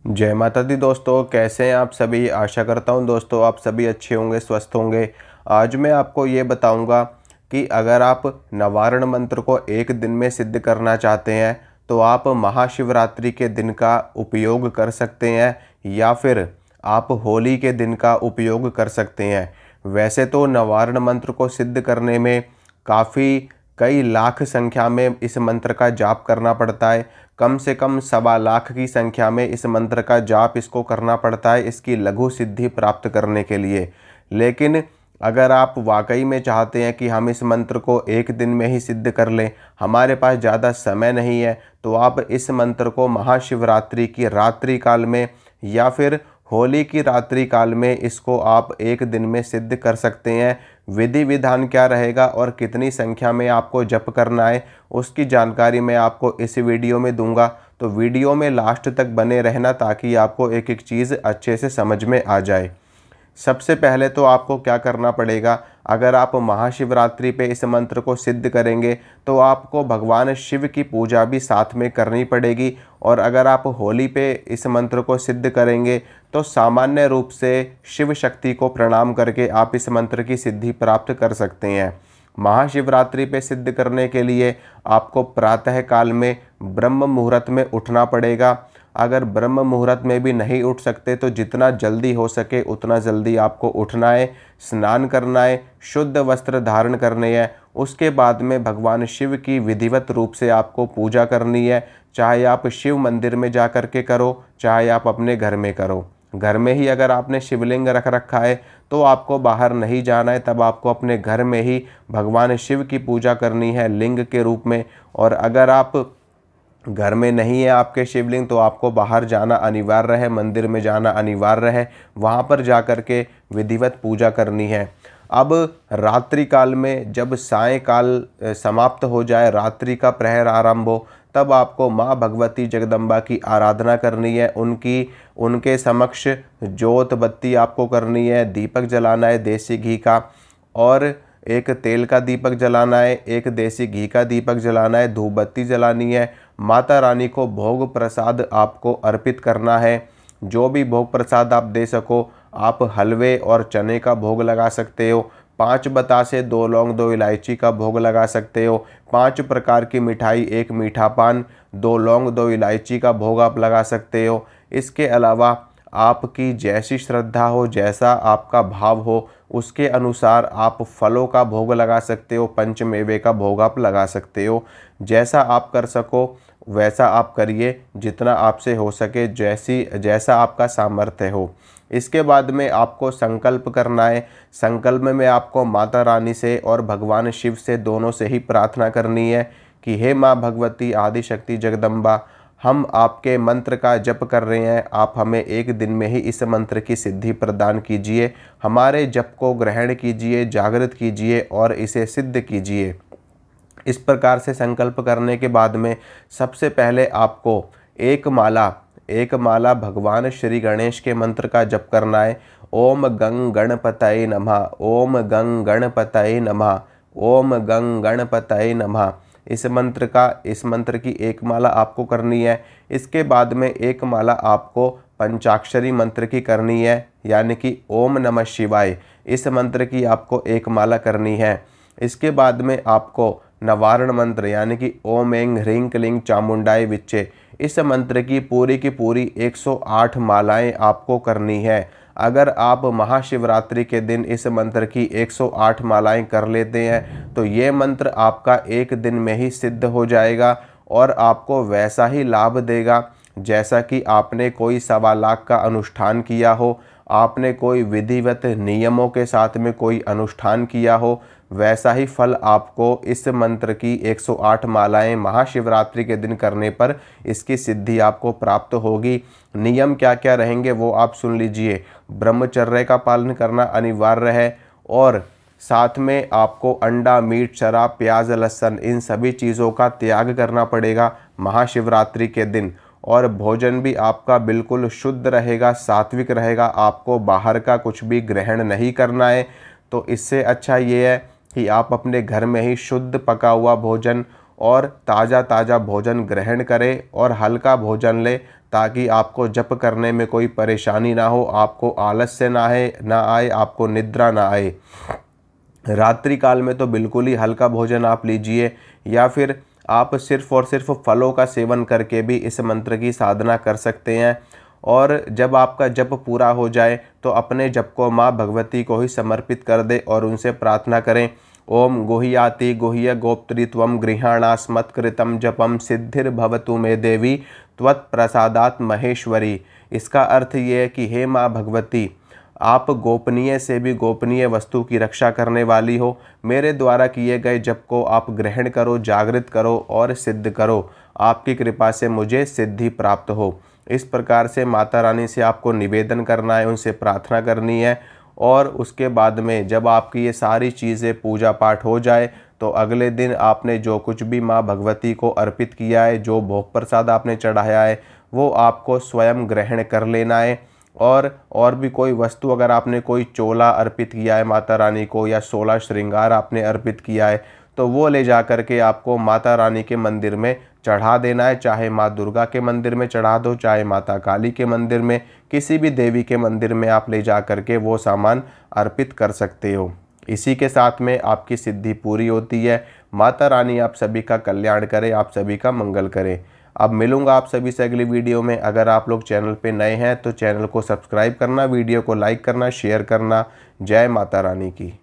जय माता दी दोस्तों, कैसे हैं आप सभी। आशा करता हूं दोस्तों आप सभी अच्छे होंगे, स्वस्थ होंगे। आज मैं आपको ये बताऊंगा कि अगर आप नवारण मंत्र को एक दिन में सिद्ध करना चाहते हैं तो आप महाशिवरात्रि के दिन का उपयोग कर सकते हैं या फिर आप होली के दिन का उपयोग कर सकते हैं। वैसे तो नवारण मंत्र को सिद्ध करने में काफ़ी कई लाख संख्या में इस मंत्र का जाप करना पड़ता है। कम से कम 1.25 लाख की संख्या में इस मंत्र का जाप इसको करना पड़ता है इसकी लघु सिद्धि प्राप्त करने के लिए। लेकिन अगर आप वाकई में चाहते हैं कि हम इस मंत्र को एक दिन में ही सिद्ध कर लें, हमारे पास ज़्यादा समय नहीं है, तो आप इस मंत्र को महाशिवरात्रि की रात्रि काल में या फिर होली की रात्रि काल में इसको आप एक दिन में सिद्ध कर सकते हैं। विधि विधान क्या रहेगा और कितनी संख्या में आपको जप करना है उसकी जानकारी मैं आपको इस वीडियो में दूंगा। तो वीडियो में लास्ट तक बने रहना ताकि आपको एक एक चीज़ अच्छे से समझ में आ जाए। सबसे पहले तो आपको क्या करना पड़ेगा, अगर आप महाशिवरात्रि पे इस मंत्र को सिद्ध करेंगे तो आपको भगवान शिव की पूजा भी साथ में करनी पड़ेगी। और अगर आप होली पे इस मंत्र को सिद्ध करेंगे तो सामान्य रूप से शिव शक्ति को प्रणाम करके आप इस मंत्र की सिद्धि प्राप्त कर सकते हैं। महाशिवरात्रि पे सिद्ध करने के लिए आपको प्रातः काल में ब्रह्म मुहूर्त में उठना पड़ेगा। अगर ब्रह्म मुहूर्त में भी नहीं उठ सकते तो जितना जल्दी हो सके उतना जल्दी आपको उठना है, स्नान करना है, शुद्ध वस्त्र धारण करने हैं। उसके बाद में भगवान शिव की विधिवत रूप से आपको पूजा करनी है। चाहे आप शिव मंदिर में जा कर के करो, चाहे आप अपने घर में करो। घर में ही अगर आपने शिवलिंग रख रखा है तो आपको बाहर नहीं जाना है, तब आपको अपने घर में ही भगवान शिव की पूजा करनी है लिंग के रूप में। और अगर आप घर में नहीं है आपके शिवलिंग तो आपको बाहर जाना अनिवार्य है, मंदिर में जाना अनिवार्य है, वहाँ पर जा कर के विधिवत पूजा करनी है। अब रात्रि काल में जब सायंकाल समाप्त हो जाए, रात्रि का प्रहर आरंभ हो, तब आपको माँ भगवती जगदम्बा की आराधना करनी है। उनके समक्ष जोत बत्ती आपको करनी है, दीपक जलाना है देसी घी का, और एक तेल का दीपक जलाना है, एक देसी घी का दीपक जलाना है, धूप बत्ती जलानी है। माता रानी को भोग प्रसाद आपको अर्पित करना है। जो भी भोग प्रसाद आप दे सको, आप हलवे और चने का भोग लगा सकते हो, 5 बतासे, 2 लौंग, 2 इलायची का भोग लगा सकते हो, 5 प्रकार की मिठाई, 1 मीठा पान, 2 लौंग, 2 इलायची का भोग आप लगा सकते हो। इसके अलावा आपकी जैसी श्रद्धा हो, जैसा आपका भाव हो, उसके अनुसार आप फलों का भोग लगा सकते हो, पंचमेवे का भोग आप लगा सकते हो। जैसा आप कर सको वैसा आप करिए, जितना आपसे हो सके, जैसा आपका सामर्थ्य हो। इसके बाद में आपको संकल्प करना है। संकल्प में आपको माता रानी से और भगवान शिव से, दोनों से ही प्रार्थना करनी है कि हे माँ भगवती आदिशक्ति जगदम्बा, हम आपके मंत्र का जप कर रहे हैं, आप हमें एक दिन में ही इस मंत्र की सिद्धि प्रदान कीजिए, हमारे जप को ग्रहण कीजिए, जागृत कीजिए और इसे सिद्ध कीजिए। इस प्रकार से संकल्प करने के बाद में सबसे पहले आपको एक माला भगवान श्री गणेश के मंत्र का जप करना है। ओम गंग गणपतये नमः, ओम गंग गणपतये नमः, ओम गंग गणपतये नमः। इस मंत्र की एक माला आपको करनी है। इसके बाद में एक माला आपको पंचाक्षरी मंत्र की करनी है, यानी कि ओम नमः शिवाय। इस मंत्र की आपको एक माला करनी है। इसके बाद में आपको नवारण मंत्र यानी कि ओम ऐं ह्रीं क्लीं चामुंडाय विच्चे, इस मंत्र की पूरी 108 मालाएं आपको करनी है। अगर आप महाशिवरात्रि के दिन इस मंत्र की 108 मालाएं कर लेते हैं तो ये मंत्र आपका एक दिन में ही सिद्ध हो जाएगा और आपको वैसा ही लाभ देगा जैसा कि आपने कोई 1.25 लाख का अनुष्ठान किया हो, आपने कोई विधिवत नियमों के साथ में कोई अनुष्ठान किया हो, वैसा ही फल आपको इस मंत्र की 108 मालाएं महाशिवरात्रि के दिन करने पर इसकी सिद्धि आपको प्राप्त होगी। नियम क्या क्या रहेंगे वो आप सुन लीजिए। ब्रह्मचर्य का पालन करना अनिवार्य है और साथ में आपको अंडा, मीट, शराब, प्याज, लहसुन, इन सभी चीज़ों का त्याग करना पड़ेगा महाशिवरात्रि के दिन। और भोजन भी आपका बिल्कुल शुद्ध रहेगा, सात्विक रहेगा, आपको बाहर का कुछ भी ग्रहण नहीं करना है। तो इससे अच्छा ये है कि आप अपने घर में ही शुद्ध पका हुआ भोजन और ताज़ा भोजन ग्रहण करें और हल्का भोजन लें ताकि आपको जप करने में कोई परेशानी ना हो, आपको आलस्य ना आए, आपको निद्रा ना आए। रात्रि काल में तो बिल्कुल ही हल्का भोजन आप लीजिए, या फिर आप सिर्फ़ और सिर्फ फलों का सेवन करके भी इस मंत्र की साधना कर सकते हैं। और जब आपका जप पूरा हो जाए तो अपने जप को माँ भगवती को ही समर्पित कर दे और उनसे प्रार्थना करें, ओम गुह्याति गुह्य गोप्त्री त्वं गृहाणास्मत्कृतं जपम सिद्धिर्भवतु मे देवी त्वत्प्रसादात् महेश्वरी। इसका अर्थ ये है कि हे माँ भगवती, आप गोपनीय से भी गोपनीय वस्तु की रक्षा करने वाली हो। मेरे द्वारा किए गए जप को आप ग्रहण करो, जागृत करो और सिद्ध करो। आपकी कृपा से मुझे सिद्धि प्राप्त हो। इस प्रकार से माता रानी से आपको निवेदन करना है, उनसे प्रार्थना करनी है। और उसके बाद में जब आपकी ये सारी चीज़ें पूजा पाठ हो जाए तो अगले दिन आपने जो कुछ भी माँ भगवती को अर्पित किया है, जो भोग प्रसाद आपने चढ़ाया है, वो आपको स्वयं ग्रहण कर लेना है। और भी कोई वस्तु, अगर आपने कोई चोला अर्पित किया है माता रानी को या 16 श्रृंगार आपने अर्पित किया है, तो वो ले जा कर के आपको माता रानी के मंदिर में चढ़ा देना है। चाहे माँ दुर्गा के मंदिर में चढ़ा दो, चाहे माता काली के मंदिर में, किसी भी देवी के मंदिर में आप ले जा कर के वो सामान अर्पित कर सकते हो। इसी के साथ में आपकी सिद्धि पूरी होती है। माता रानी आप सभी का कल्याण करे, आप सभी का मंगल करे। अब मिलूंगा आप सभी से अगली वीडियो में। अगर आप लोग चैनल पे नए हैं तो चैनल को सब्सक्राइब करना, वीडियो को लाइक करना, शेयर करना। जय माता रानी की।